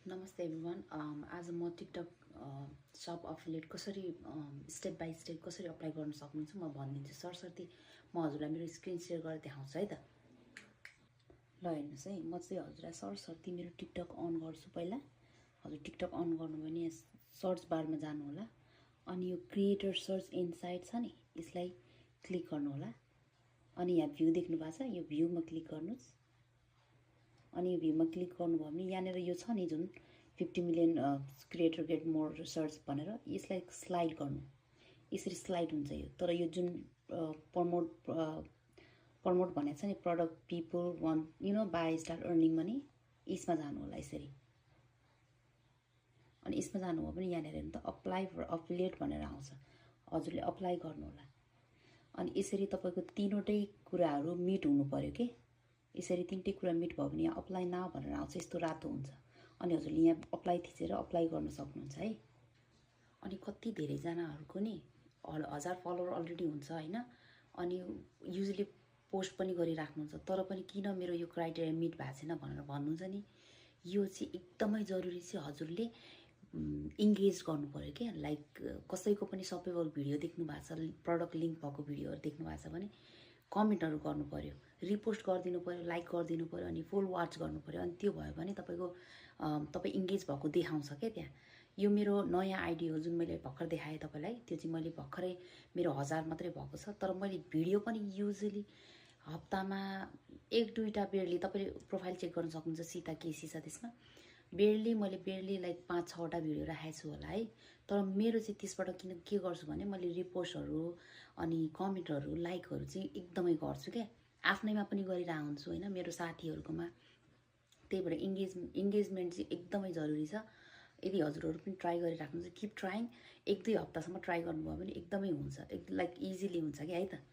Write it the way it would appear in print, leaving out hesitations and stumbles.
नमस्ते एभ्रिवान आज म टिकटक सप अफिलिएट कसरी स्टेप बाई स्टेप कसरी अप्लाई गर्न सक्नुहुन्छ म भनिदिन्छु। सरसर्ती म हजुरलाई मेरो स्क्रिन सेयर गरेर देखाउँछु है त। ल हेर्नुहोस् है, म चाहिँ हजुरलाई सरसर्ती मेरो टिकटक अन गर्छु। पहिला हजुर टिकटक अन गर्नुभयो भने यहाँ सर्च बारमा जानु होला, अनि यो क्रिएटर सर्च इनसाइट छ नि, यसलाई क्लिक गर्नु होला। अनि यहाँ भ्यू देख्नु भएको छ, यो भ्यूमा क्लिक गर्नुहोस्। अनि यो भ्यूमा क्लिक गर्नुभयो भने यहाँनिर यो छ नि जुन 50 million creator get more search भनेर, यसलाई स्लाइड गर्नु। यसरी स्लाइड हुन्छ यो। तर यो जुन प्रमोट भनेको छ नि, product people one by start earning money, यसमा जानु होला यसरी। अनि यसमा जानुभयो भने यहाँनिर हेर्नु त अप्लाई फर अफिलिएट भनेर आउँछ, हजुरले अप्लाई गर्नु होला। अनि यसरी तपाईँको तीनवटै कुराहरू मिट हुनु पर्यो के। यसरी तीनटै कुरा मिट भयो भने यहाँ अप्लाई नाउ भनेर आउँछ, यस्तो रातो हुन्छ। अनि हजुरले यहाँ अप्लाई थिचेर अप्लाई गर्न सक्नुहुन्छ है। अनि कति धेरैजनाहरूको नि 1000 फलोवर अलरेडी हुन्छ होइन, अनि युजली पोस्ट पनि गरिराख्नुहुन्छ, तर पनि किन मेरो यो क्राइटेरिया मिट भएको छैन भनेर भन्नुहुन्छ नि। यो चाहिँ एकदमै जरुरी चाहिँ हजुरले इङ्गेज गर्नु पर्यो क्या। लाइक कसैको पनि सबैको भिडियो देख्नु भएको छ, प्रडक्ट लिङ्क भएको भिडियोहरू देख्नु भएको छ भने कमेन्टहरू गर्नु पर्यो, रिपोस्ट गरिदिनु पर्यो, लाइक गरिदिनु पर्यो, अनि फुल वाच गर्नु पर्यो। अनि त्यो भयो भने तपाईँ इङ्गेज भएको देखाउँछ क्या त्यहाँ। यो मेरो नयाँ आइडी हो जुन मैले भर्खर देखाएँ तपाईँलाई, त्यो चाहिँ मैले भर्खरै मेरो 1000 मात्रै भएको छ। तर मैले भिडियो पनि युजली हप्तामा 1-2टा बेरली, तपाईँले प्रोफाइल चेक गर्न सक्नुहुन्छ, सीता केसी छ त्यसमा। मैले लाइक 5-6वटा भिडियो राखेको छु होला है। तर मेरो चाहिँ त्यसबाट किन के गर्छु भने मैले रिपोस्टहरू अनि कमेन्टहरू लाइकहरू चाहिँ एकदमै गर्छु क्या। आफ्नैमा पनि गरिरहेको हुन्छु होइन, मेरो साथीहरूकोमा। त्यही भएर इङ्गेजमेन्ट चाहिँ एकदमै जरुरी छ। यदि हजुरहरू पनि ट्राई गरिराख्नुहुन्छ, किप ट्राइङ। 1-2 हप्तासम्म ट्राई गर्नुभयो भने एकदमै हुन्छ, लाइक इजिली हुन्छ क्या है त।